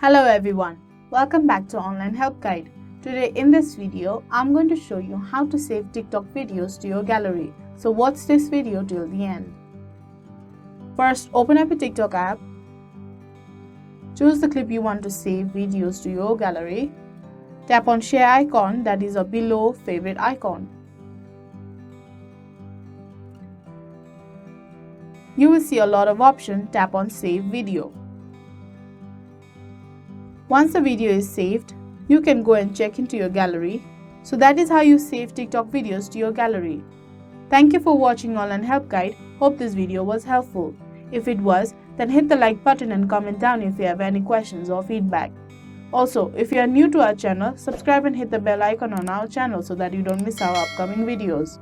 Hello everyone, welcome back to Online Help Guide. Today in this video, I'm going to show you how to save TikTok videos to your gallery. So watch this video till the end. First, open up your TikTok app. Choose the clip you want to save videos to your gallery. Tap on share icon that is below favorite icon. You will see a lot of options. Tap on save video. Once the video is saved, you can go and check into your gallery. So that is how you save TikTok videos to your gallery. Thank you for watching Online Help Guide. Hope this video was helpful. If it was, then hit the like button and comment down if you have any questions or feedback. Also, if you are new to our channel, subscribe and hit the bell icon on our channel so that you don't miss our upcoming videos.